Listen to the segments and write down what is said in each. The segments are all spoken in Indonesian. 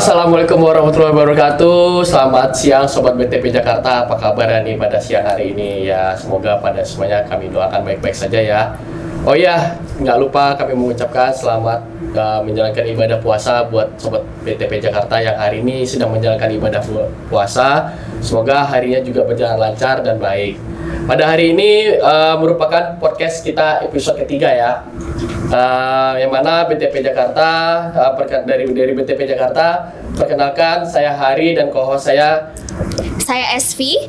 Assalamualaikum warahmatullahi wabarakatuh. Selamat siang Sobat BTP Jakarta. Apa kabar nih pada siang hari ini ya? Semoga pada semuanya kami doakan baik-baik saja ya. Oh ya, nggak lupa kami mengucapkan selamat menjalankan ibadah puasa buat Sobat BTP Jakarta yang hari ini sedang menjalankan ibadah puasa. Semoga harinya juga berjalan lancar dan baik. Pada hari ini merupakan podcast kita episode ketiga ya. Yang mana BTP Jakarta dari BTP Jakarta, perkenalkan saya Hari dan co-host saya SV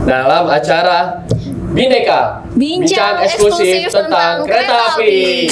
dalam acara Bineka, bincang eksklusif tentang kereta api.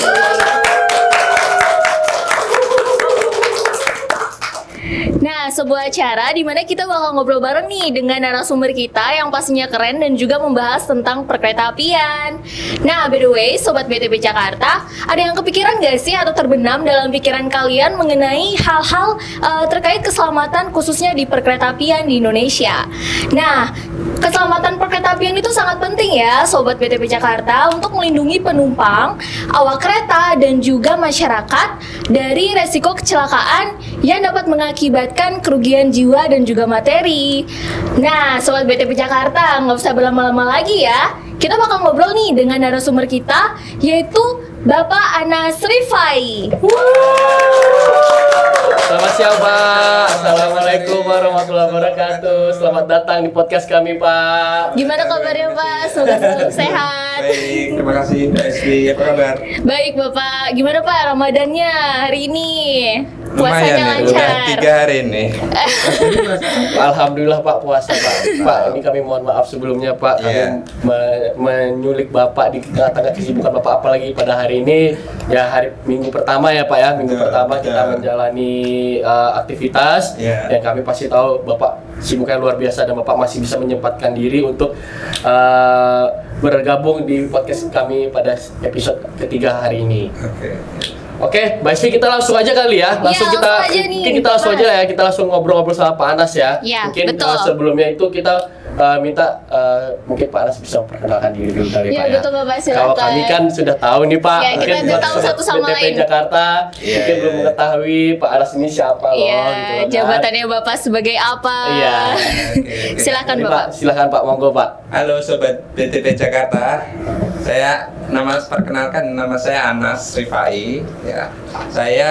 Nah, sebuah acara di mana kita bakal ngobrol bareng nih dengan narasumber kita yang pastinya keren dan juga membahas tentang perkeretaapian. Nah, by the way, Sobat BTP Jakarta, ada yang kepikiran gak sih atau terbenam dalam pikiran kalian mengenai hal-hal terkait keselamatan khususnya di perkeretaapian di Indonesia? Nah, keselamatan perkeretaapian itu sangat penting ya, Sobat BTP Jakarta, untuk melindungi penumpang, awak kereta, dan juga masyarakat dari resiko kecelakaan yang dapat mengakibatkan kerugian jiwa dan juga materi. Nah, Sobat BTP Jakarta, nggak usah berlama-lama lagi ya. Kita bakal ngobrol nih dengan narasumber kita, yaitu Bapak Anas Rifai. Selamat siang Pak. Assalamualaikum warahmatullahi wabarakatuh. Selamat datang di podcast kami Pak. Gimana kabarnya Pak? Semoga selalu sehat. Baik, terima kasih Mbak Esli. Apa kabar? Baik Bapak, gimana Pak Ramadannya hari ini? Puasanya Lumayan lancar. udah 3 hari nih. Alhamdulillah Pak puasa Pak. Pak, ini kami mohon maaf sebelumnya Pak. Kami menyulik Bapak di tengah-tengah kesibukan Bapak, apalagi pada hari ini ya hari Minggu pertama ya Pak ya. Minggu pertama kita menjalani aktivitas yang kami pasti tahu Bapak sibuknya luar biasa dan Bapak masih bisa menyempatkan diri untuk bergabung di podcast kami pada episode ketiga hari ini. Oke, Mbak Esvi, kita langsung aja kali ya. Langsung kita langsung aja ya. Kita langsung ngobrol-ngobrol sama Pak Anas ya. Mungkin sebelumnya itu kita minta mungkin Pak Anas bisa memperkenalkan diri dulu kali Pak ya. Betul Bapak, silakan. Kalau kami kan sudah tahu nih Pak. Ya, kita udah tahu satu sama BTP lain. Jakarta mungkin belum mengetahui Pak Anas ini siapa loh. Iya, gitu kan. jabatannya Bapak sebagai apa? Iya. Silakan Jadi, Bapak. Pak, silakan Pak, monggo Pak. Halo Sobat BTP Jakarta. Perkenalkan nama saya Anas Rifai ya. Saya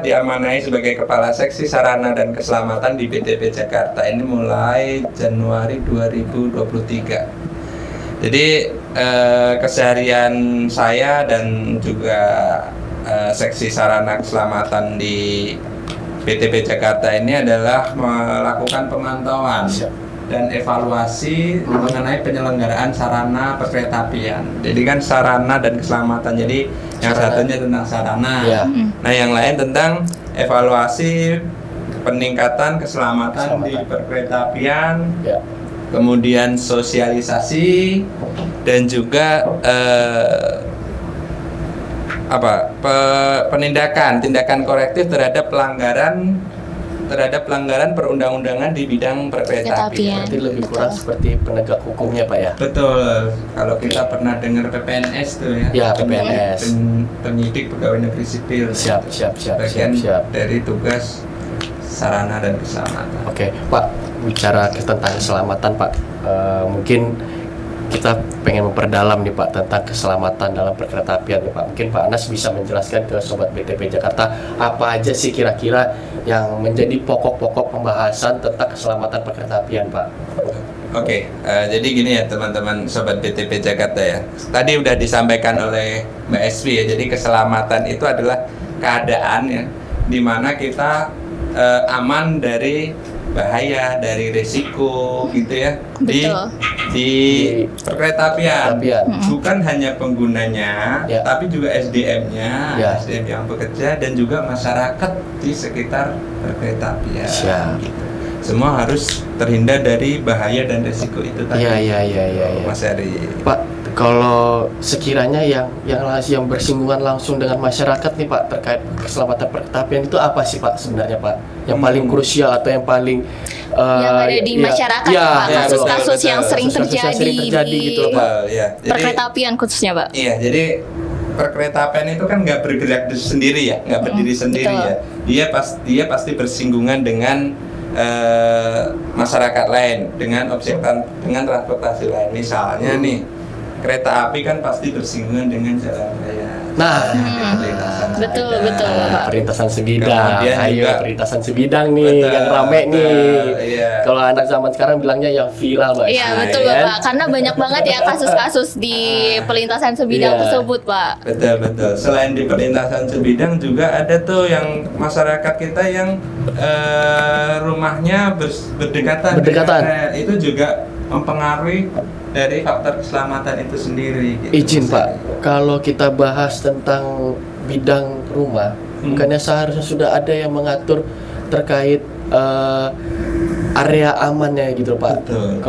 diamanai sebagai Kepala Seksi Sarana dan Keselamatan di BTP Jakarta ini mulai Januari 2023. Jadi keseharian saya dan juga Seksi Sarana Keselamatan di BTP Jakarta ini adalah melakukan pemantauan dan evaluasi mengenai penyelenggaraan sarana perkeretaapian. Jadi kan sarana dan keselamatan. Jadi yang satunya tentang sarana. Nah, yang lain tentang evaluasi peningkatan keselamatan di perkeretaapian. Kemudian sosialisasi dan juga tindakan korektif terhadap pelanggaran perundang-undangan di bidang perkeretaapian. Berarti lebih kurang seperti penegak hukumnya Pak ya. Betul. Kalau kita pernah dengar PPNS tuh ya. Ya, PPNS. Penyidik pegawai negeri sipil. Siap. Bagian dari tugas sarana dan keselamatan. Oke, Pak, bicara tentang keselamatan Pak, mungkin kita pengen memperdalam nih Pak tentang keselamatan dalam perkeretaapian nih Pak. Mungkin Pak Anas bisa menjelaskan ke Sobat BTP Jakarta apa aja sih kira-kira yang menjadi pokok-pokok pembahasan tentang keselamatan perkeretaapian Pak. Oke, jadi gini ya teman-teman Sobat BTP Jakarta ya. Tadi udah disampaikan oleh Mbak Esvi ya. Jadi keselamatan itu adalah keadaan ya, di mana kita aman dari bahaya, dari resiko gitu ya. Di perkeretaapian. Bukan hanya penggunanya, tapi juga SDM-nya, SDM yang bekerja dan juga masyarakat di sekitar perkeretaapian. Gitu. Semua harus terhindar dari bahaya dan resiko itu tadi. Iya. Mas Heri. Pak, kalau sekiranya yang bersinggungan langsung dengan masyarakat nih Pak terkait keselamatan perkeretaapian itu apa sih Pak sebenarnya Pak? Yang paling krusial atau yang paling yang ada di masyarakat Pak, kasus-kasus yang sering terjadi gitu Pak. Perkeretaapian khususnya Pak. Iya, jadi perkeretaapian itu kan nggak bergerak sendiri ya, nggak berdiri sendiri betul. ya. Dia pasti bersinggungan dengan masyarakat lain, dengan dengan transportasi lain. Misalnya nih, kereta api kan pasti bersinggungan dengan jalan raya. Nah, betul, Ada. betul, Pak. Perlintasan sebidang. Kemudian Ayo juga- perlintasan sebidang nih Betul, yang rame betul, nih. iya. Kalau anak zaman sekarang bilangnya yang viral, Mbak. Iya Esti, betul kan? Bapak, karena banyak banget ya kasus-kasus di perlintasan sebidang Iya. tersebut Pak. Betul. Selain di perlintasan sebidang juga ada tuh yang masyarakat kita yang rumahnya berdekatan. Berdekatan. dengan rel. Itu juga mempengaruhi dari faktor keselamatan itu sendiri. Gitu. Izin Pak, kalau kita bahas tentang bidang rumah, bukannya seharusnya sudah ada yang mengatur terkait area amannya gitu Pak. Betul,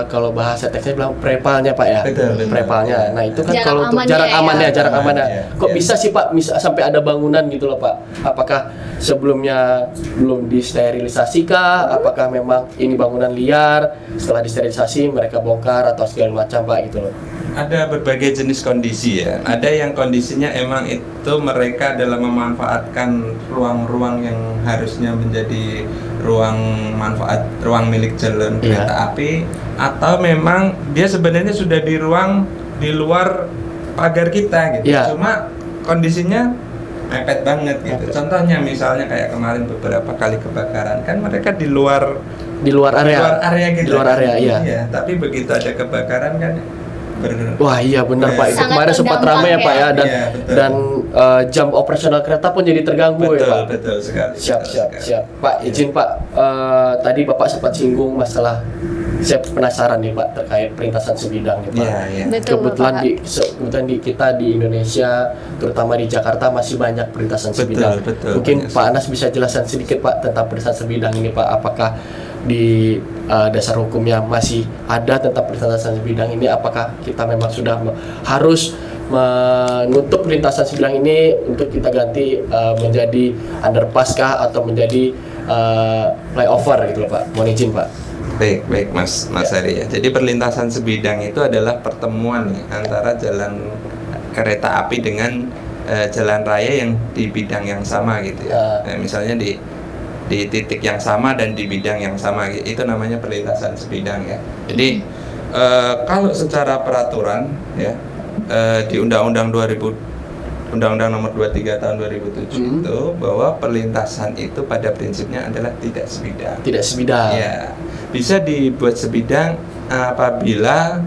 Kalau bahasa teksnya bilang prepalnya Pak ya. Betul. Prepalnya. Nah itu kan Jarak kalau untuk amannya jarak ya. amannya, jarak Aman, amannya. ya. Kok Ya. bisa sih Pak, bisa sampai ada bangunan gitu loh Pak? Apakah sebelumnya belum disterilisasi kah? Apakah memang ini bangunan liar? Setelah disterilisasi mereka bongkar atau segala macam Pak gitu loh. Ada berbagai jenis kondisi ya. Ada yang kondisinya emang itu mereka dalam memanfaatkan ruang-ruang yang harusnya menjadi ruang milik jalan Iya. kereta api, atau memang dia sebenarnya sudah di luar pagar kita gitu. Iya. Cuma kondisinya mepet banget gitu. Mepet. Contohnya misalnya kayak kemarin beberapa kali kebakaran kan mereka di luar Di luar area. gitu. Di luar area, iya. Tapi begitu ada kebakaran kan Wah iya benar Iya. Pak, itu Sangat kemarin sempat terdampak ramai ya Pak ya. ya, dan Iya, betul. jam operasional kereta pun jadi terganggu ya Pak. betul sekali. Siap betul siap sekali. siap Pak, izin Pak, tadi Bapak sempat singgung masalah, saya penasaran nih Pak terkait perlintasan sebidang nih Pak. Iya, iya. Betul Kebetulan Bapak. kita di Indonesia, terutama di Jakarta masih banyak perlintasan Betul, sebidang. betul, Mungkin banyak Pak Anas bisa jelaskan sedikit Pak tentang perlintasan sebidang ini Pak. Apakah di dasar hukumnya masih ada tentang perlintasan sebidang ini? Apakah kita memang sudah harus menutup perlintasan sebidang ini untuk kita ganti menjadi underpass kah atau menjadi flyover gitu loh Pak? Mohon izin Pak. Baik Mas Ari ya. Jadi perlintasan sebidang itu adalah pertemuan nih antara jalan kereta api dengan jalan raya yang di bidang yang sama gitu ya. Nah, misalnya di titik yang sama dan di bidang yang sama gitu. Itu namanya perlintasan sebidang ya. Jadi kalau secara peraturan ya di Undang-Undang Nomor 23 tahun 2007 itu bahwa perlintasan itu pada prinsipnya adalah tidak sebidang. Tidak sebidang. Ya, bisa dibuat sebidang apabila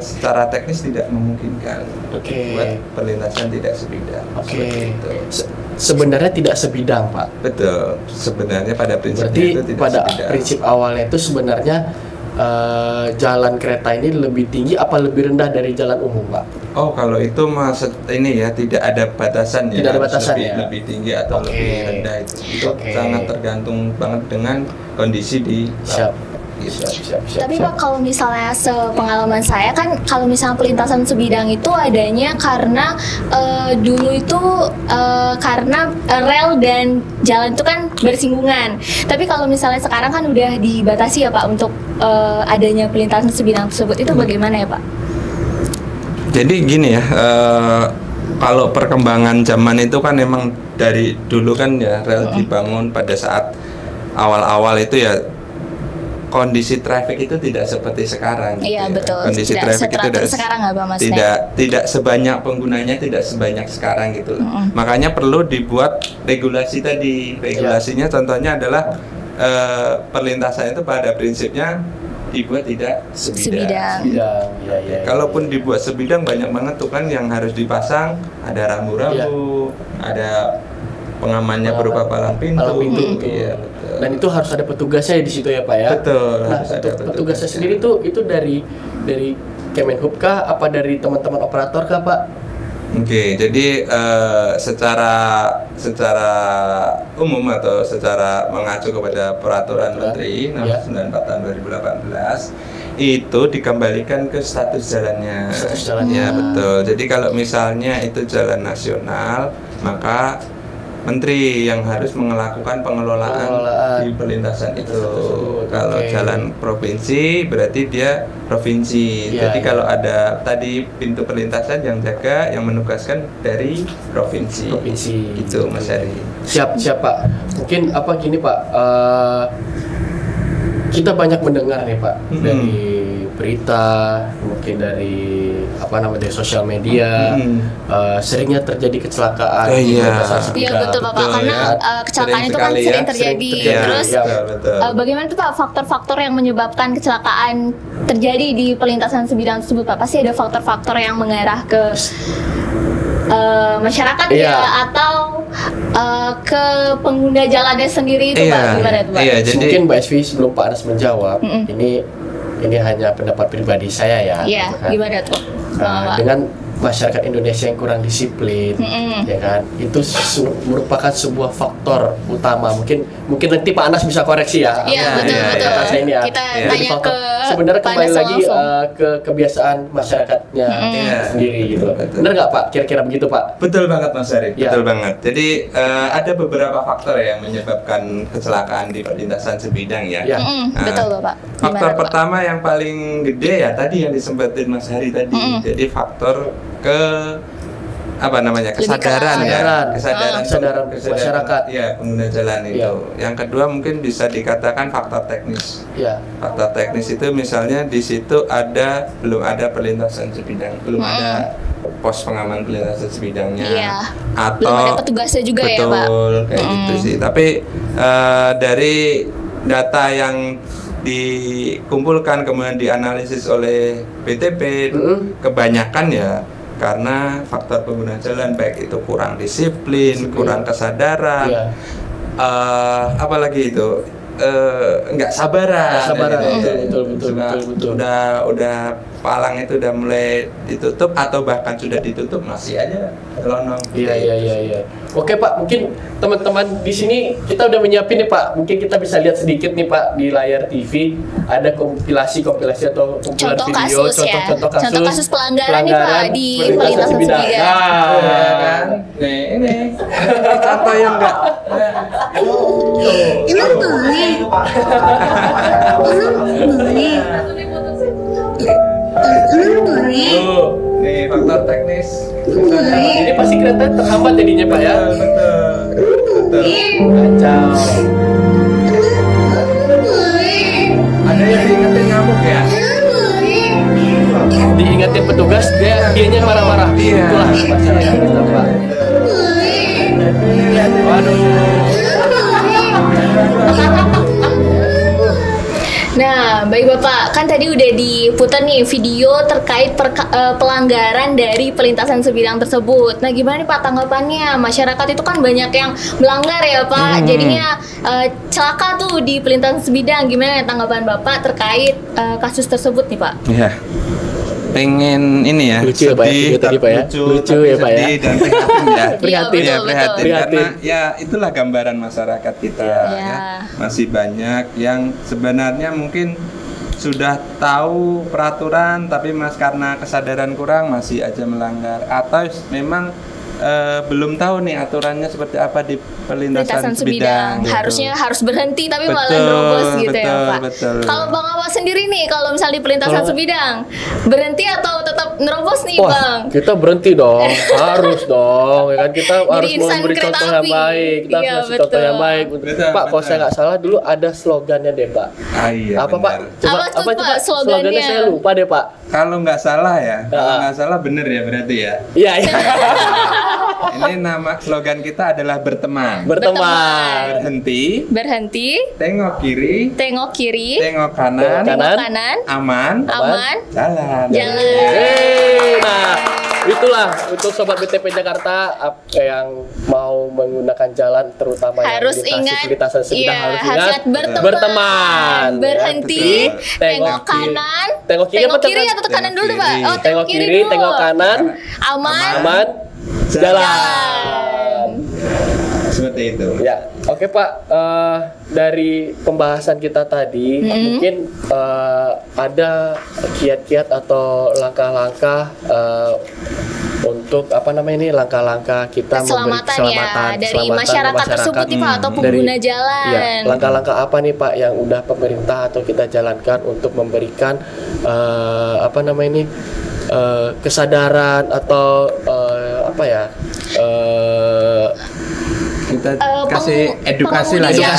secara teknis tidak memungkinkan Oke. buat perlintasan tidak sebidang. Oke. Seperti itu. Sebenarnya tidak sebidang Pak. Betul. Sebenarnya pada prinsipnya Berarti itu tidak pada sebidang. prinsip awalnya itu sebenarnya jalan kereta ini lebih tinggi apa lebih rendah dari jalan umum Pak? Oh, kalau itu maksud ini ya tidak ada batasan ya. Tidak ada harus batasan lebih, ya? lebih tinggi atau Oke. lebih rendah itu Oke. sangat tergantung banget dengan kondisi di Siap. Gitu. Siap. Tapi Pak, kalau misalnya sepengalaman saya kan, kalau misalnya perlintasan sebidang itu adanya karena dulu itu karena rel dan jalan itu kan bersinggungan. Tapi kalau misalnya sekarang kan udah dibatasi ya Pak untuk adanya perlintasan sebidang tersebut, itu bagaimana ya Pak? Jadi gini ya, kalau perkembangan zaman itu kan emang dari dulu kan ya rel dibangun pada saat awal-awal itu ya kondisi traffic itu tidak seperti sekarang. gitu Iya ya. betul. Kondisi Tidak traffic itu seteratur sekarang nggak Pak Mas? tidak sebanyak penggunanya, tidak sebanyak sekarang gitu loh. Makanya perlu dibuat regulasi tadi. Regulasinya contohnya adalah perlintasan itu pada prinsipnya dibuat tidak sebidang. Sebidang. Ya. Kalaupun dibuat sebidang banyak banget tuh kan yang harus dipasang, ada rambu-rambu, ada pengamannya berupa palang pintu. Palang pintu, betul. Iya, betul. Dan itu harus ada petugasnya di situ ya Pak ya. Betul, Nah, harus ada petugasnya petugasnya. sendiri tuh itu dari Kemenhub kah? Apa dari teman-teman operator kah Pak? Oke, jadi secara umum atau secara mengacu kepada peraturan Menteri Nomor 94 tahun 2018 itu dikembalikan ke status jalannya. Status jalannya. Ya betul. Jadi kalau misalnya itu jalan nasional, maka menteri yang harus melakukan pengelolaan di perlintasan itu. Kalau jalan provinsi berarti dia provinsi. Jadi kalau ada tadi pintu perlintasan yang jaga, yang menugaskan dari provinsi. Gitu Mas Heri. Siap Pak. Mungkin apa gini Pak, kita banyak mendengar nih Pak dari berita, mungkin dari dari sosial media, seringnya terjadi kecelakaan. Iya betul Bapak, karena kecelakaan itu kan sering terjadi. Terus bagaimana tuh Pak faktor-faktor yang menyebabkan kecelakaan terjadi di perlintasan sebidang tersebut Pak? Pasti ada faktor-faktor yang mengarah ke masyarakat atau ke pengguna jalannya sendiri itu Pak, gimana itu Pak? Jadi mungkin Mbak Esvi sebelum Pak Anas menjawab, ini hanya pendapat pribadi saya ya. Iya, gimana tuh? Dengan masyarakat Indonesia yang kurang disiplin, ya kan, itu merupakan sebuah faktor utama. Mungkin nanti Pak Anas bisa koreksi ya. Iya betul. Saya ini ya. Kita tanya ke sebenarnya Pak kembali Anas lagi langsung. ke kebiasaan masyarakatnya sendiri gitu. Benar nggak Pak? Kira-kira begitu Pak? Betul banget Mas Heri, Ya. betul banget. Jadi ada beberapa faktor yang menyebabkan kecelakaan di perlintasan sebidang ya. Ya. Betul Bapak. Faktor Gimana, Pak? pertama yang paling gede ya tadi yang disebutin Mas Heri tadi. Jadi faktor kesadaran kesadaran masyarakat. Ya, pengguna jalan itu. Ya. Yang kedua mungkin bisa dikatakan faktor teknis. Ya. Faktor teknis itu misalnya di situ belum ada perlintasan sebidang, belum ada pos pengaman perlintasan sebidangnya, atau belum ada petugasnya juga ya Pak. Betul, kayak gitu sih. Tapi dari data yang dikumpulkan kemudian dianalisis oleh BTP, kebanyakan ya karena faktor pengguna jalan, baik itu kurang disiplin, kurang kesadaran, apalagi itu nggak sabaran, betul. udah palang itu udah mulai ditutup atau bahkan sudah ditutup masih aja lonong. Iya. Oke Pak, mungkin teman-teman di sini kita udah menyiapin nih Pak. Mungkin kita bisa lihat sedikit nih Pak di layar TV ada kompilasi atau kumpulan Contoh video, kasus ya. contoh Contoh kasus pelanggaran nih Pak di perlintasan sebidang. Ya kan? Nih, ini contoh yang enggak. Emang boleh? Emang boleh? Nih faktor teknis. Ini pasti kereta terhambat jadinya Pak ya. Betul. Kacau. Ada yang diingetin ngamuk ya? Diingetin petugas dianya marah-marah. Itulah masyarakat kita Pak. Nah, baik Bapak, kan tadi udah diputar nih video terkait pelanggaran dari perlintasan sebidang tersebut. Nah, gimana nih Pak tanggapannya? Masyarakat itu kan banyak yang melanggar ya Pak, jadinya celaka tuh di perlintasan sebidang. Gimana tanggapan Bapak terkait kasus tersebut nih Pak? Iya. Pengen ini ya, lucu ya Pak ya, video tadi Pak ya, lucu ya Pak ya, dan prihatin ya, prihatin ya, prihatin karena ya itulah gambaran masyarakat kita ya. Masih banyak yang sebenarnya mungkin sudah tahu peraturan tapi karena kesadaran kurang masih aja melanggar, atau memang belum tahu nih aturannya seperti apa di perlintasan sebidang. Harusnya harus berhenti tapi malah nerobos gitu ya Pak. Kalau Bang Awal sendiri nih, kalau misalnya di perlintasan sebidang berhenti atau tetap nerobos nih Bang? Kita berhenti dong, harus dong, ya kan, kita harus memberi contoh yang baik, kita harus kasih contoh yang baik. Pak, kalau saya nggak salah dulu ada slogannya deh Pak. Iya, apa benar. Pak? Coba Pak slogannya? Saya lupa deh Pak. Kalau nggak salah ya, bener ya berarti ya. Iya. Ini nama slogan kita adalah berteman. Berhenti. Tengok kiri. Tengok kanan. Aman. Jalan. Nah, itulah untuk sobat BTP Jakarta yang mau menggunakan jalan terutama harus yang ingat perlintasan sebidang harus ingat berteman. Berhenti, betul. tengok kanan, tengok kiri atau kanan dulu Pak? Oh, tengok kiri, tengok kanan, aman, jalan. Seperti itu. Ya, oke Pak. Dari pembahasan kita tadi, mungkin ada kiat-kiat atau langkah-langkah untuk langkah-langkah kita memberi keselamatan dari masyarakat tersebut nih Pak, atau pengguna jalan. Ya, langkah-langkah apa nih Pak yang udah pemerintah atau kita jalankan untuk memberikan kesadaran atau kita kasih edukasi lah ya.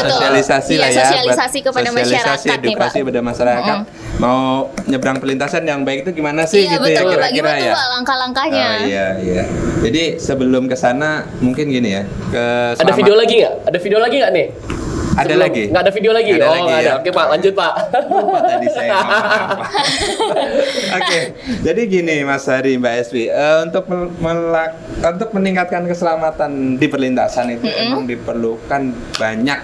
Sosialisasi lah ya. Sosialisasi kepada masyarakat nih Pak. Edukasi kepada masyarakat. Mau nyebrang pelintasan yang baik itu gimana sih Iya, gitu betul, ya Pak. kira-kira Gimana ya. tuh Pak langkah-langkahnya? Oh, iya. Jadi sebelum ke sana mungkin gini ya. Ada video lagi nggak? Ada video lagi nggak nih? Ada lagi? Nggak ada video lagi? Ada Oh, lagi, nggak ada. ya. Oke Pak, lanjut Pak. Lupa tadi saya ngomong apa. Oke, jadi gini Mas Hari, Mbak Eswi, untuk meningkatkan keselamatan di perlintasan itu emang diperlukan banyak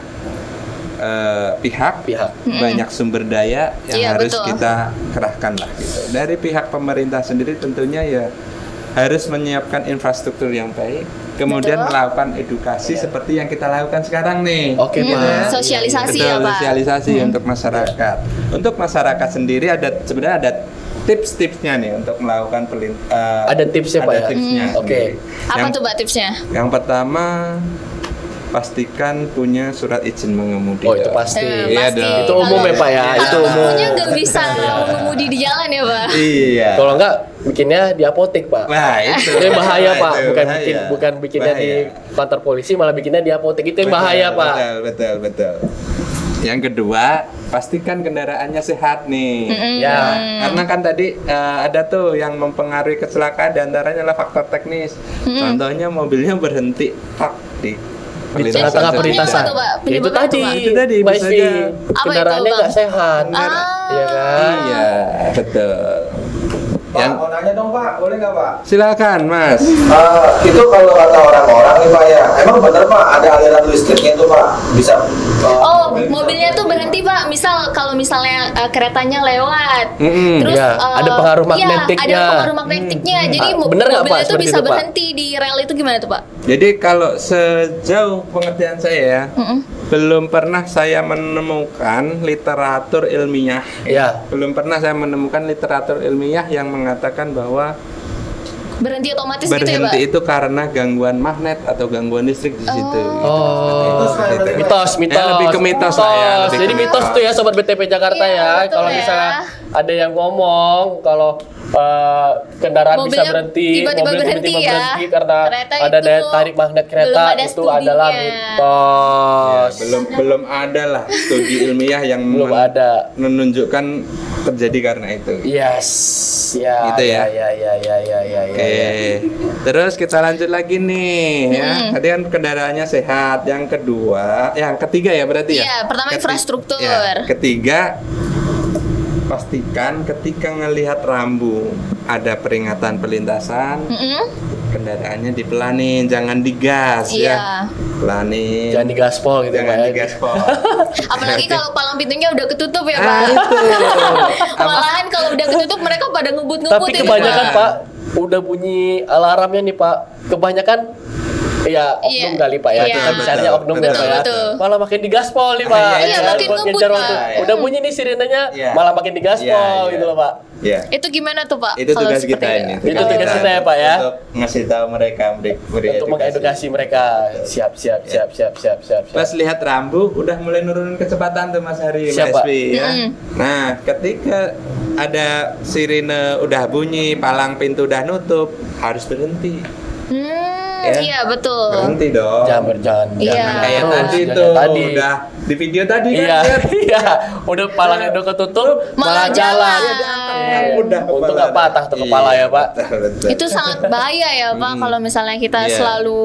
pihak, banyak sumber daya yang Iya, harus betul. kita kerahkan lah gitu. Dari pihak pemerintah sendiri tentunya ya harus menyiapkan infrastruktur yang baik, kemudian Betul. melakukan edukasi seperti yang kita lakukan sekarang nih. Oke Pak. Sosialisasi Betul, ya Pak. sosialisasi untuk masyarakat. Untuk masyarakat sendiri sebenarnya ada tips-tipsnya nih untuk melakukan Ada tipsnya Pak ada ya? tipsnya. Oke. Apa tuh Pak tipsnya? Yang pertama, pastikan punya surat izin mengemudi. Oh itu pasti. Iya Pasti. dong. Itu umum ya Pak ya? Iya. Itu umum. Pokoknya nggak bisa mengemudi di jalan ya Pak. Iya. Kalau nggak bikinnya di apotek Pak. Nah, itu. Itu yang bahaya Pak, Itu bukan bahaya. bikinnya di kantor polisi, malah bikinnya di apotek. Itu yang bahaya Pak. Betul. Yang kedua, pastikan kendaraannya sehat nih. Ya. Karena kan tadi ada tuh yang mempengaruhi kecelakaan, diantaranya adalah faktor teknis. Contohnya mobilnya berhenti di Tengah-tengah perlintasan. Apa tuh, Pak? Ya, itu Penyebabnya tadi, apa? Itu tadi, Mbak bisa Isfi. aja. Apa Kendaraannya itu, nggak Bang? sehat. Iya kan? Iya, betul. Pak, Yang mau nanya dong Pak, boleh nggak Pak? silakan Mas. Itu kalau kata orang-orang nih Pak ya, emang bener Pak ada aliran listriknya tuh Pak, bisa Oh, mobilnya tuh berhenti Pak. Misal kalau misalnya keretanya lewat, terus Iya, ada pengaruh magnetiknya. Iya, ada pengaruh magnetiknya. Jadi bener nggak, Pak, mobilnya tuh seperti bisa itu, Pak? berhenti di rel itu gimana tuh Pak? Jadi kalau sejauh pengertian saya ya, belum pernah saya menemukan literatur ilmiah. Iya. Belum pernah saya menemukan literatur ilmiah yang mengatakan bahwa Berhenti otomatis gitu ya Pak? berhenti itu karena gangguan magnet atau gangguan listrik di situ. Oh, mitos. Lebih ke mitos lah ya, lebih ke Jadi mitos mitos. tuh ya Sobat BTP Jakarta Iya, ya. betul Kalau ya. misalnya ada yang ngomong kalau kendaraan bisa Mobilnya berhenti, tiba-tiba mobil berhenti tiba-tiba ya. berhenti karena Ternyata ada itu daya tarik magnet kereta, belum ada itu adalah studinya. mitos. Ya, belum ada lah studi ilmiah yang Belum ada. menunjukkan terjadi karena itu. Yes, ya. Gitu ya. Ya. Oke. Terus kita lanjut lagi nih ya. Tadi kan kendaraannya sehat. Yang kedua, yang ketiga ya berarti ya. Iya, pertama infrastruktur. Ya, ketiga, pastikan ketika ngelihat rambu ada peringatan perlintasan, kendaraannya dipelanin, jangan digas Iya. ya. Pelanin. Jangan digaspol gitu Jangan Pak ya. digaspol. Apalagi kalau palang pintunya udah ketutup ya Pak. itu. Malahan kalau udah ketutup mereka pada ngebut-ngebut Tapi ini, kebanyakan Pak. Pak, udah bunyi alarmnya nih Pak. Kebanyakan ya oknum Iya. kali Pak ya. Iya. Kita bicaranya oknum ya Betul, Pak ya. betul. Malah makin digaspol nih Pak. Iya, Ya, makin buat ngebut, ngejar Pak. waktu. Iya. Udah bunyi nih sirenenya, Iya. malah makin digaspol Iya. gitu loh Pak. Ya. Itu gimana tuh Pak? Itu kalau tugas seperti kita ini. Itu tugas kita ya, Pak, ya. Untuk ngasih tahu mereka, beri Untuk edukasi. mengedukasi mereka. Siap. Pas lihat rambu udah mulai nurunin kecepatan tuh Mas Hari, Siap, Mas Pak. Eswi ya. Nah, ketika ada sirine udah bunyi, palang pintu udah nutup, harus berhenti. Ya. Iya betul. Berhenti dong. Jangan Iya. Kayak terus, tadi jangan tuh, tadi. udah di video tadi kan. Iya, lihat. iya. Udah palangnya udah ketutup, malah jalan. Udah Untung nggak patah tuh kepala ya, Pak. Betul. Itu sangat bahaya ya Pak kalau misalnya kita Iya. selalu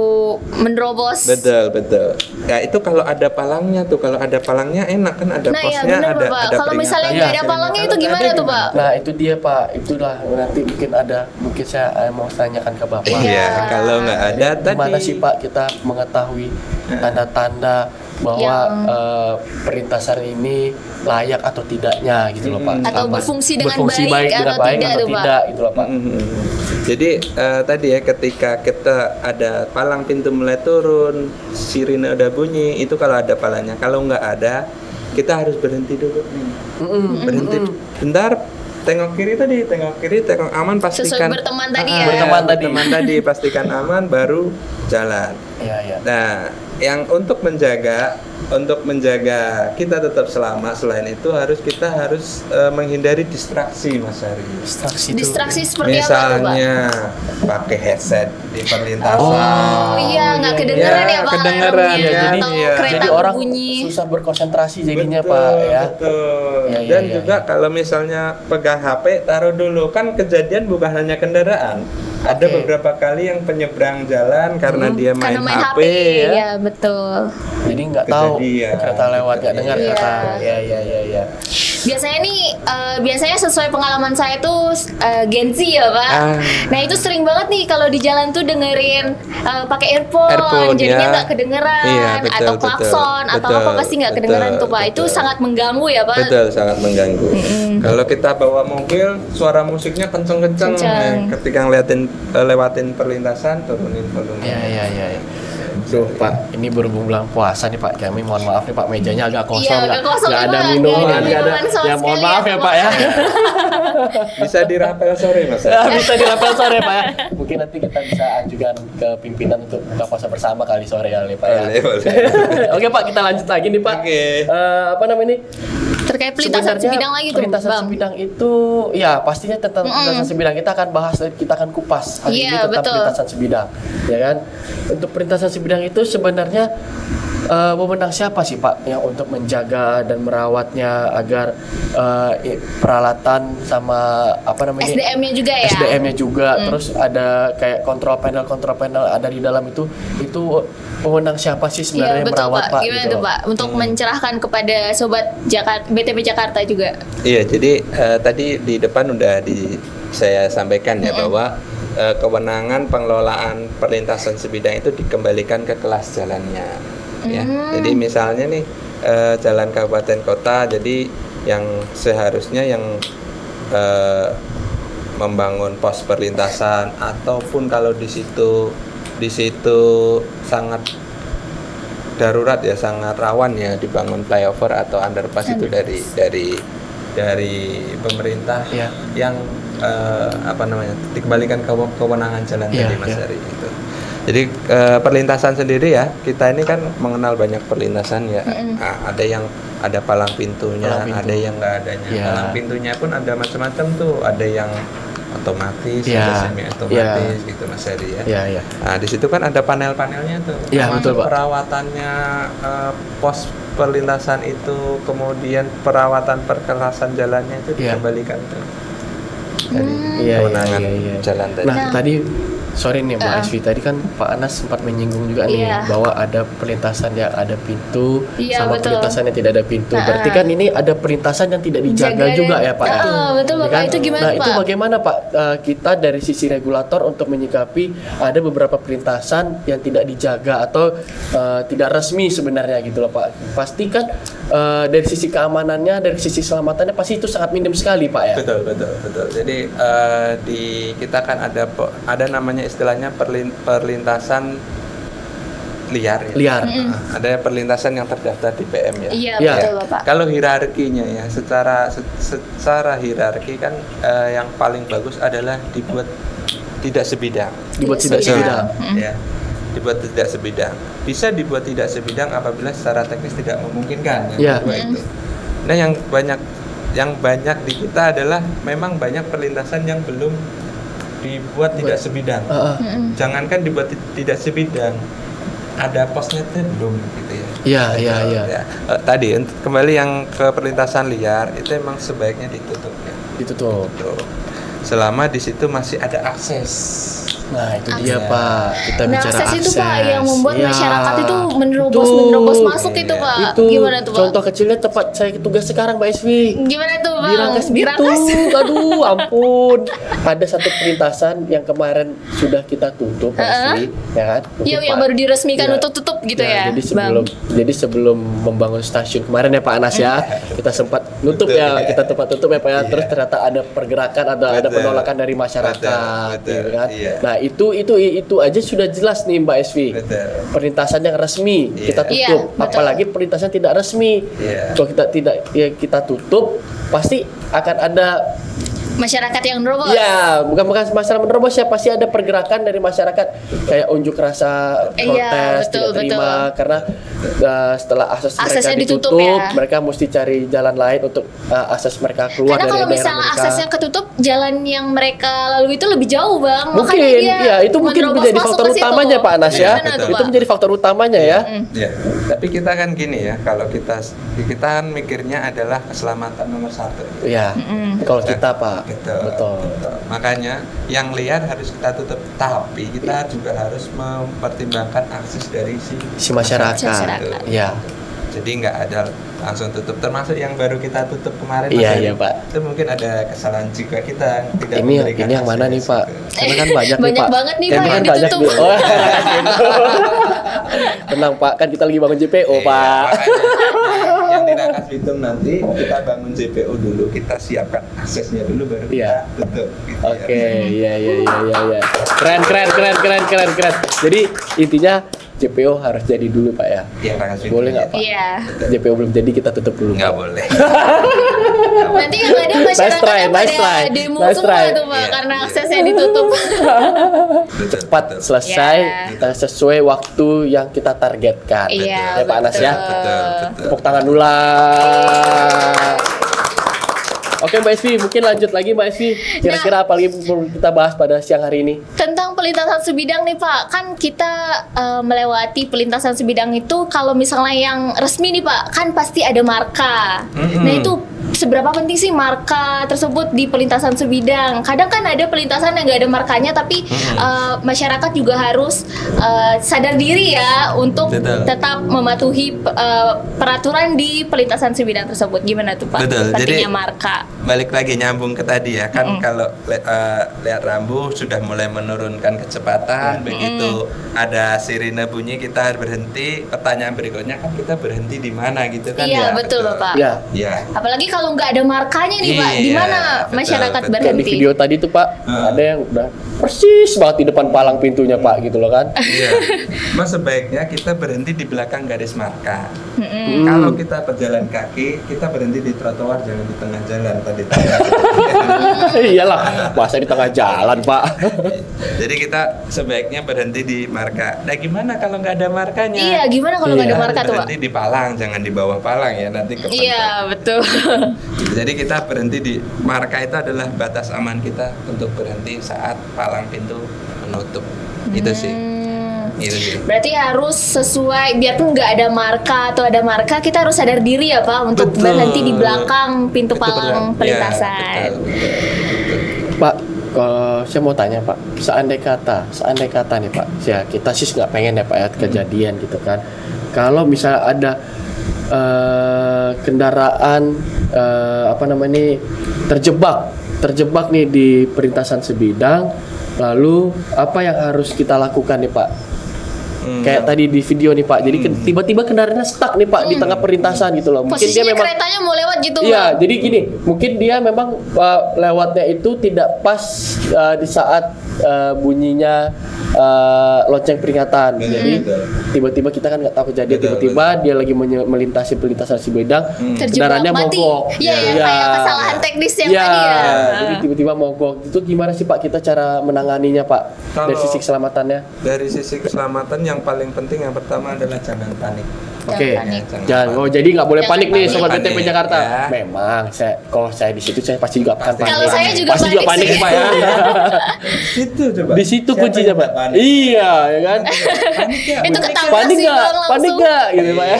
menerobos. Betul. Ya itu kalau ada palangnya tuh, kalau ada palangnya enak kan, ada Nah ya posnya, benar ada Pak. ada Kalau misalnya peringatan. nggak ada palangnya itu Kalau gimana nggak ada tuh Pak? Nah itu dia Pak, itulah nanti mungkin saya mau tanyakan ke Bapak. Iya, kalau nggak ada tadi. Gimana sih Pak kita mengetahui tanda-tanda bahwa Yang- perlintasan ini layak atau tidaknya gitu loh Pak. Atau Sama- berfungsi dengan berfungsi baik dengan atau baik tidak atau tuh, Pak. tidak gitu loh Pak. Jadi tadi ya ketika kita ada palang pintu mulai turun, sirine udah bunyi, itu kalau ada palangnya. Kalau nggak ada, kita harus berhenti dulu nih. Berhenti bentar, tengok kiri, tengok aman, pastikan Sesuai berteman tadi ya. berteman tadi pastikan aman, baru jalan. Iya, iya. Nah, yang untuk menjaga kita tetap selamat, selain itu kita harus menghindari distraksi, Mas Ari. Distraksi seperti apa tuh, Pak? Misalnya pakai headset di perlintasan. Oh iya, nggak kedengeran ya, Pak. kedengeran alarmnya, ya. atau kereta Jadi orang berbunyi. susah berkonsentrasi jadinya Betul, Pak ya. betul. Ya, ya, Dan ya, juga kalau misalnya pegang HP, taruh dulu. Kan kejadian bukan hanya kendaraan. Ada Oke. beberapa kali yang penyeberang jalan karena dia main, Karena main HP, HP, ya. ya betul. Jadi nggak tahu Kejadian. kereta lewat, nggak dengar Iya. kereta. Ya. Biasanya nih, biasanya sesuai pengalaman saya tuh Gen Z ya Pak. Nah itu sering banget nih kalau di jalan tuh dengerin pakai earphone, jadinya ya. nggak kedengeran, Iya, betul, atau betul. klakson atau Betul, apa pasti nggak kedengeran tuh Pak. Itu betul. sangat mengganggu ya Pak. Betul, sangat mengganggu. Kalau kita bawa mobil, suara musiknya kenceng-kenceng. Kenceng. Ketika lewatin perlintasan, turunin volume. Ya. Duh Pak, ini berhubung bulan puasa nih Pak, kami mohon maaf nih Pak, mejanya agak kosong, Iya, agak kosong nggak nih, ada Pak. minuman, Nggak ada nggak ada. minuman sama Ya mohon sekali maaf ya, ya Pak ya. Bisa dirapel sore, Mas. Bisa dirapel sore Pak ya. Mungkin nanti kita bisa ajukan ke pimpinan untuk buka puasa bersama kali sore kali Pak ya. Boleh. Oke Pak, kita lanjut lagi nih Pak. Oke. Apa namanya ini? Terkait pelintasan Sebenarnya sebidang lagi tuh Perlintasan Bang. sebidang itu ya pastinya tentang perlintasan sebidang kita akan bahas, kita akan kupas hari Iya, ini tentang betul. perlintasan sebidang, ya kan? Untuk perlintasan sebidang itu sebenarnya wewenang siapa sih Pak yang untuk menjaga dan merawatnya agar peralatan sama apa namanya SDM-nya juga ya. SDM-nya juga, terus ada kayak kontrol panel ada di dalam itu wewenang siapa sih Iya sebenarnya yang betul merawat Pak. Pak? Gimana gitu tuh loh. Pak? Untuk mencerahkan kepada sobat BTP Jakarta juga. Iya, jadi tadi di depan udah saya sampaikan ya bahwa kewenangan pengelolaan perlintasan sebidang itu dikembalikan ke kelas jalannya. Ya, jadi misalnya nih jalan kabupaten kota, jadi yang seharusnya yang membangun pos perlintasan ataupun kalau di situ sangat darurat ya, sangat rawan ya dibangun flyover atau underpass itu dari pemerintah Iya. yang dikembalikan ke kewenangan jalan Iya, tadi Mas iya. Ari itu. Jadi perlintasan sendiri ya, kita ini kan mengenal banyak perlintasan ya. Ada yang ada palang pintunya, Palang pintu. ada yang nggak adanya. Iya. Palang pintunya pun ada macam-macam tuh, ada yang otomatis, Iya. ada semi otomatis gitu Mas Ari ya. Iya. Nah, di situ kan ada panel-panelnya tuh. Iya, Termasuk betul, Pak. Perawatannya pos perlintasan itu, kemudian perawatan perkerasan jalannya itu Iya. dikembalikan tuh. Dari Iya, kewenangan iya. jalan tadi. Nah, tadi sorry nih Mbak Esvi, tadi kan Pak Anas sempat menyinggung juga nih Iya. bahwa ada perlintasan yang ada pintu Iya, sama betul. perlintasan yang tidak ada pintu. Berarti kan ini ada perlintasan yang tidak dijaga Jaga juga dan- ya Pak ya. Betul Ya Bapak, kan? itu gimana Nah, Pak? itu bagaimana Pak kita dari sisi regulator untuk menyikapi ada beberapa perlintasan yang tidak dijaga atau tidak resmi sebenarnya gitu loh Pak. Pasti kan dari sisi keamanannya, dari sisi selamatannya pasti itu sangat minim sekali Pak ya. Betul. Jadi di kita kan ada namanya istilahnya perlintasan liar. Ya. Liar. Ada perlintasan yang terdaftar di PM ya. Iya Iya. betul Bapak. Kalau hierarkinya ya, secara hierarki kan yang paling bagus adalah dibuat tidak sebidang. Dibuat tidak sebidang. sebidang. Ya, dibuat tidak sebidang. Bisa dibuat tidak sebidang apabila secara teknis tidak memungkinkan. Yang Ya. kedua itu. Nah, yang banyak di kita adalah memang banyak perlintasan yang belum dibuat tidak sebidang. Jangankan dibuat tidak sebidang, ada posnya tuh belum gitu ya. Iya. Ya. Tadi kembali yang ke perlintasan liar itu emang sebaiknya ditutup ya. Itu tuh. Tuh. Selama di situ masih ada akses. Nah, itu dia Pak. Kita Nah, bicara akses itu Pak yang membuat Iya. masyarakat itu menerobos masuk itu Pak. Itu Gimana tuh Pak? contoh kecilnya tempat saya tugas sekarang Mbak Eswi. Gimana tuh Bang? Dirangkas gitu. Aduh, ampun. Ada satu perlintasan yang kemarin sudah kita tutup Mbak Eswi, ya kan? Mungkin Iya, yang Pak- baru diresmikan Iya. untuk tutup gitu ya, Jadi sebelum membangun stasiun kemarin ya Pak Anas ya, kita sempat nutup Betul, ya, ya. kita tempat tutup ya Pak ya. Iya. Terus ternyata ada pergerakan, ada Betul. penolakan dari masyarakat, Betul, gitu kan. iya. Nah itu aja sudah jelas nih Mbak Eswi. Betul. Perlintasan yang resmi Iya. kita Iya, tutup, betul. apalagi perlintasan tidak resmi. Iya. Kalau kita tutup, pasti akan ada. Masyarakat yang nerobos. Ya, bukan masalah menerobos ya, pasti ada pergerakan dari masyarakat kayak unjuk rasa Iya, protes, betul, tidak terima karena setelah akses mereka Aksesnya ditutup, ditutup ya. mereka mesti cari jalan lain untuk akses mereka keluar Karena dari kalau daerah misalnya mereka. aksesnya ketutup, jalan yang mereka lalui itu lebih jauh Bang. Mungkin, Makanya dia ya itu mungkin menerobos menjadi masuk faktor ke situ. utamanya Pak Anas ya. Gimana tuh, Itu Pak? menjadi faktor utamanya ya. Ya, tapi kita kan gini ya, kalau kita kan mikirnya adalah keselamatan nomor satu. Ya, kalau kita Pak, Betul. betul. Makanya yang liar harus kita tutup, tapi kita juga harus mempertimbangkan akses dari Si masyarakat. Masyarakat. Ya. Jadi nggak ada langsung tutup, termasuk yang baru kita tutup kemarin. Iya, Mas iya, Eri. Pak. Itu mungkin ada kesalahan juga kita tidak Ini memberikan yang mana akses nih Pak? ke- Karena kan banyak nih Banyak Pak. banget nih, Kan Pak, kan yang banyak ditutup. nih. Oh, gitu. Tenang Pak, kan kita lagi bangun JPO Iya, Pak. makanya yang di Rangkas Bitung nanti kita bangun JPO dulu, kita siapkan aksesnya dulu baru Iya. kita tutup. Gitu Oke, ya. iya. Keren. Jadi intinya JPO harus jadi dulu Pak ya. Yang Rangkas Bitung. Boleh nggak Pak? Iya. JPO belum jadi kita tutup dulu. Nggak Pak. boleh. Nanti yang ada masyarakatnya nice try. pada demo Nice semua try. tuh Pak Iya, karena iya. aksesnya ditutup. Betul, Cepat betul. selesai Iya. sesuai waktu yang kita targetkan. Iya, Ya Pak Anas ya. Betul. Tepuk tangan dulu lah. Oke Mbak Esvi, mungkin lanjut lagi Mbak Esvi. Kira-kira apa lagi perlu kita bahas pada siang hari ini? Tentang pelintasan sebidang nih Pak, kan kita melewati pelintasan sebidang itu kalau misalnya yang resmi nih Pak, kan pasti ada marka. Nah itu seberapa penting sih marka tersebut di pelintasan sebidang? Kadang kan ada pelintasan yang nggak ada markanya, tapi masyarakat juga harus sadar diri ya untuk Betul. tetap mematuhi peraturan di pelintasan sebidang tersebut. Gimana tuh Pak? Betul, Pentingnya jadi- marka. Balik lagi nyambung ke tadi ya kan, kalau lihat rambu sudah mulai menurunkan kecepatan, begitu ada sirine bunyi kita berhenti. Pertanyaan berikutnya kan kita berhenti di mana gitu kan Iya, ya? betul, Bapak. Ya, Ya. Apalagi kalau nggak ada markanya nih Pak, di Iya, mana betul, masyarakat betul. kayak di berhenti? video tadi tuh Pak, ada yang udah persis banget di depan palang pintunya Pak gitu loh kan. Iya. Mas sebaiknya kita berhenti di belakang garis marka. Kalau kita berjalan kaki, kita berhenti di trotoar, jangan di tengah jalan tadi. Iyalah, masa di tengah jalan Pak. Jadi kita sebaiknya berhenti di marka. Nah gimana kalau nggak ada markanya? Iya, gimana kalau nggak ada Iya, marka tuh Pak? Berhenti di palang, jangan di bawah palang ya, nanti kepentok. Iya, betul. Jadi kita berhenti di marka itu adalah batas aman kita untuk berhenti saat palang pintu menutup. Itu sih. Itu sih. Berarti harus sesuai, biarpun nggak ada marka atau ada marka, kita harus sadar diri ya Pak untuk Betul. berhenti di belakang pintu Itu palang benar. pelintasan. Ya, betul. Pak, saya mau tanya Pak, seandai kata nih Pak, ya kita sih nggak pengen ya Pak ya kejadian gitu kan. Kalau misalnya ada kendaraan apa namanya terjebak nih di perlintasan sebidang, lalu apa yang harus kita lakukan nih Pak? Kayak tadi di video nih Pak, jadi tiba-tiba kendaraannya stuck nih Pak di tengah perlintasan gitu loh. Mungkin dia Posisinya memang keretanya mau lewat gitu Pak. iya, jadi gini, mungkin dia memang lewatnya itu tidak pas di saat bunyinya lonceng peringatan. Jadi tiba-tiba kita kan nggak tahu kejadian, Betul, tiba-tiba dia lagi melintasi perlintasan sebidang, Terjebak kendaraannya mati. mogok. Iya, Iya. kayak kesalahan teknis yang Iya, tadi ya. jadi tiba-tiba mogok. Itu gimana sih Pak kita cara menanganinya Pak dari Kalau- sisi keselamatannya? Dari sisi keselamatan yang paling penting yang pertama adalah jangan panik. Oke, panik. jangan. Oh, jadi nggak boleh Jangan panik nih panik. sobat Panik, BTP Jakarta. ya. Memang, kalau saya di situ saya pasti juga akan Pasti. panik. Kalau saya juga pasti juga panik panik sih. Pak ya. Itu coba. Di situ Siapa kuncinya yang Pak. nggak panik? Iya, ya kan? Panik ya? Itu Panik. ketabrak Panik sih nggak? Bang, langsung. Panik nggak? Gitu Pak ya.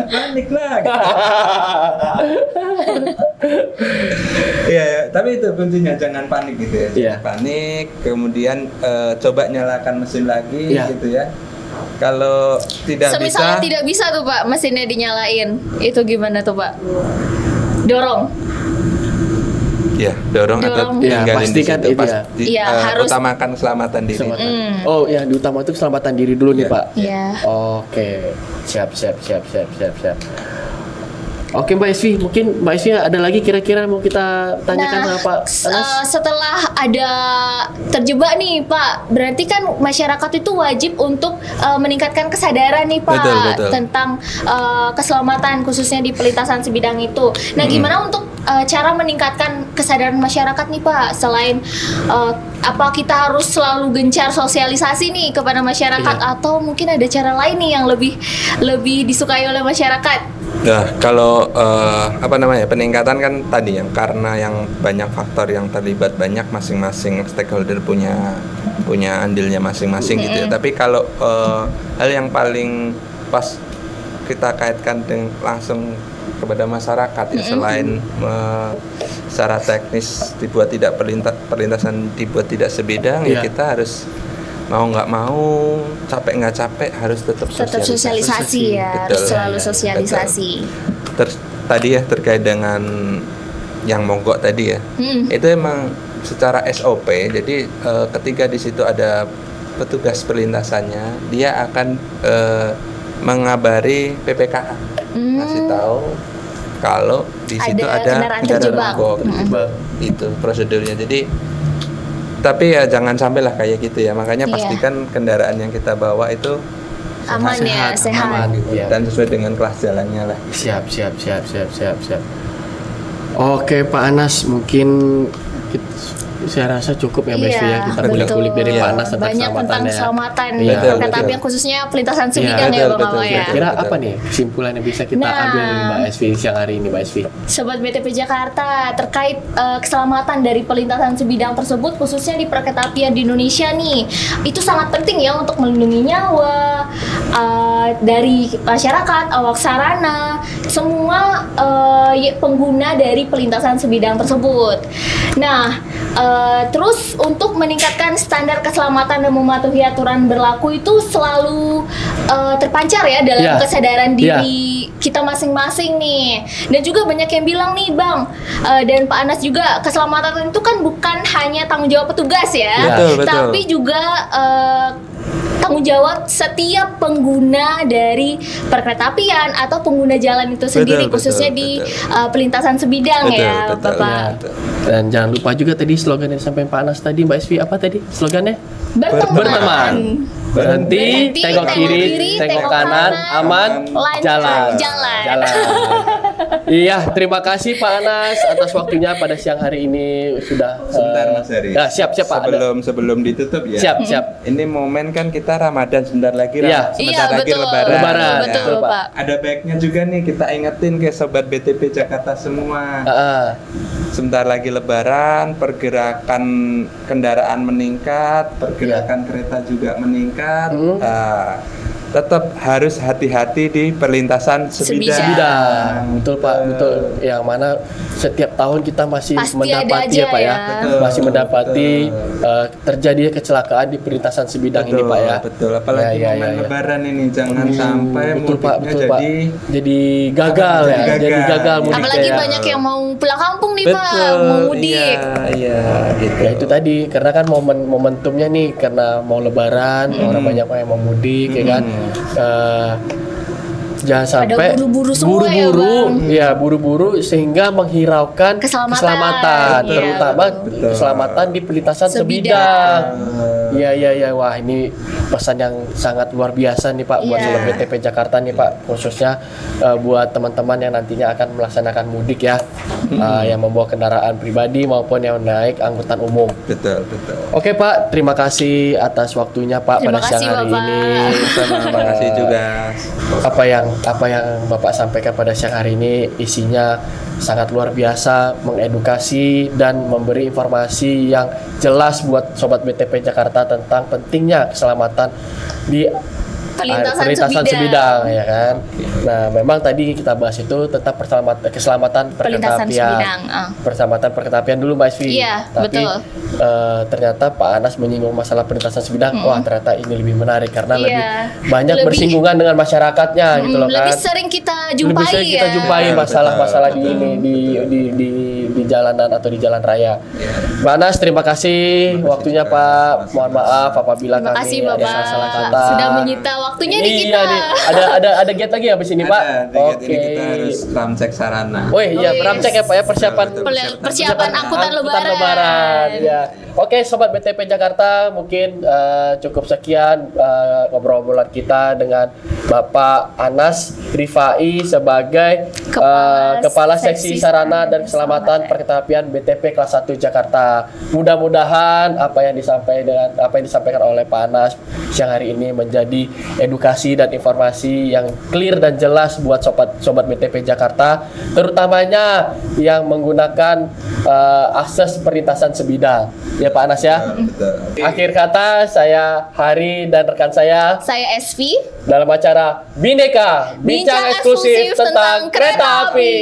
panik lah. Iya, tapi itu kuncinya jangan panik gitu ya. Iya. Jangan panik, kemudian coba nyalakan mesin lagi Iya. gitu ya. Kalau tidak Semisalnya bisa, tidak bisa tuh Pak, mesinnya dinyalain. Itu gimana tuh Pak? Dorong. ya dorong atau Dorong. Ya, tinggalin di pastikan situ. itu ya. Iya, harus- utamakan keselamatan diri. Keselamatan. Oh, yang diutama itu keselamatan diri dulu nih, Iya. Pak. Iya. Oke, siap. Oke, Mbak Esvi, mungkin Mbak Esvi ada lagi kira-kira mau kita tanyakan sama Pak Anas? Setelah ada terjebak nih Pak, berarti kan masyarakat itu wajib untuk meningkatkan kesadaran nih Pak Betul. tentang keselamatan khususnya di perlintasan sebidang itu. Nah, gimana untuk cara meningkatkan kesadaran masyarakat nih Pak? Selain apa kita harus selalu gencar sosialisasi nih kepada masyarakat, Iya. atau mungkin ada cara lain nih yang lebih disukai oleh masyarakat? Nah, kalau peningkatan kan tadi yang karena yang banyak faktor yang terlibat, banyak masing-masing stakeholder punya andilnya masing-masing gitu ya. Tapi kalau hal yang paling pas kita kaitkan dengan langsung kepada masyarakat ya, selain secara teknis dibuat tidak perlintasan dibuat tidak sebidang ya, Iya. kita harus mau nggak mau, capek nggak capek, harus tetap Sosialisasi ya, harus Betul. selalu sosialisasi. Terus tadi ya terkait dengan yang mogok tadi ya, itu emang secara SOP. Jadi ketika di situ ada petugas perlintasannya, dia akan mengabari PPKA, ngasih tahu kalau di situ Ada ada kendaraan terjebak. mogok. Itu prosedurnya. Jadi tapi ya jangan sampailah kayak gitu ya. Makanya Iya. pastikan kendaraan yang kita bawa itu Aman ya, sehat. aman, ya. dan sesuai dengan kelas jalannya lah. Siap. Oke, Pak Anas, mungkin saya rasa cukup ya, Mbak Esvi ya, kita betul. kulik-kulik dari Iya. Pak Anas tentang Banyak tentang keselamatan Iya. kereta api yang khususnya perlintasan sebidang ya, Bang Awa ya. Kira apa nih kesimpulan yang bisa kita Nah. ambil dari Mbak Esvi siang hari ini, Mbak Esvi? Sobat BTP Jakarta, terkait keselamatan dari perlintasan sebidang tersebut khususnya di perkereta-apian di Indonesia nih, itu sangat penting ya untuk melindungi nyawa dari masyarakat, awak sarana, semua pengguna dari perlintasan sebidang tersebut. Nah, terus untuk meningkatkan standar keselamatan dan mematuhi aturan berlaku itu selalu terpancar ya dalam Iya. kesadaran Iya. diri kita masing-masing nih. Dan juga banyak yang bilang nih Bang dan Pak Anas juga, keselamatan itu kan bukan hanya tanggung jawab petugas ya, Betul. tapi juga tanggung jawab setiap pengguna dari perkeretaapian atau pengguna jalan itu sendiri, Betul, khususnya betul, di betul. perlintasan sebidang ya Betul, Bapak. betul. Dan jangan lupa juga tadi slogan yang disampaikan Pak Anas tadi, Mbak Esvi, apa tadi slogannya? Berteman. Berhenti, tengok kiri, tengok kanan, aman, lancar, jalan. Iya, terima kasih Pak Anas atas waktunya pada siang hari ini. Sudah Sebentar Mas Haris. Nah, siap Pak. Sebelum ditutup ya. Siap. Ini momen kan kita Ramadan sebentar lagi, Iya. sebentar Iya, lagi betul. Lebaran. Betul, Ya. Pak. Ada baiknya juga nih kita ingetin ke sobat BTP Jakarta semua. Sebentar lagi Lebaran, pergerakan kendaraan meningkat, pergerakan kereta juga meningkat. Tetap harus hati-hati di perlintasan sebidang. Sebidang. Betul Pak, betul. Yang mana setiap tahun kita masih Pasti mendapati ada ya aja Pak ya, ya. Betul, masih mendapati betul. terjadi kecelakaan di perlintasan sebidang ini Pak ya. Betul, apalagi Ya. momen Lebaran ini jangan sampai Betul Pak, mudiknya betul Pak. Jadi gagal ya, Jadi jadi gagal. gagal mudiknya Apalagi ya. banyak yang mau pulang kampung nih Pak, Betul, mau mudik. Iya, gitu. Ya itu tadi, karena kan momentumnya nih karena mau Lebaran, orang banyak yang mau mudik ya kan. Jangan Pada sampai buru-buru semua ya, Bang. ya buru-buru sehingga menghiraukan Keselamatan. Iya, terutama betul. keselamatan di perlintasan sebidang. Iya, wah ini pesan yang sangat luar biasa nih Pak buat Iya. sobat BTP Jakarta nih Pak, khususnya buat teman-teman yang nantinya akan melaksanakan mudik ya, yang membawa kendaraan pribadi maupun yang naik angkutan umum. Betul. Oke Pak, terima kasih atas waktunya Pak Terima pada kasih, siang hari Bapak. ini. Terima kasih juga. Apa yang Bapak sampaikan pada siang hari ini isinya sangat luar biasa, mengedukasi dan memberi informasi yang jelas buat sobat BTP Jakarta tentang pentingnya keselamatan di Perlintasan sebidang ya kan. Nah, memang tadi kita bahas itu tentang keselamatan perkereta apian. Perselamatan perkereta apian dulu Mbak Esvi. Iya, Tapi betul. Ternyata Pak Anas menyinggung masalah perlintasan sebidang. Wah, ternyata ini lebih menarik karena Iya. lebih banyak Lebih- bersinggungan dengan masyarakatnya gitu loh kan. Lebih sering kita jumpai Lebih sering kita ya. jumpai Betul, masalah-masalah di betul. ini di jalanan atau di jalan raya. Mbak Anas, terima kasih waktunya Pak. Mohon maaf apabila Terima kami kasih ada Bapak salah kata. sudah menyita waktunya di Iya kita. nih. Ada gate lagi habis ini Pak. Ada, ini kita harus ramcek sarana. Oh iya, Wih. beramcek ya Pak ya persiapan Persiapan angkutan lebaran. Ya. Oke, sobat BTP Jakarta, mungkin cukup sekian ngobrol-ngobrolan kita dengan Bapak Anas Rifai sebagai Kepala Seksi Sarana dan Keselamatan Perkereta Apian BTP kelas 1 Jakarta. Mudah-mudahan apa yang disampaikan oleh Pak Anas siang hari ini menjadi edukasi dan informasi yang clear dan jelas buat sobat BTP Jakarta, terutamanya yang menggunakan akses perlintasan sebidang. Ya Pak Anas ya. Betul. Akhir kata, saya Hari dan rekan saya Saya SV. dalam acara Bineka, bincang eksklusif tentang kereta api.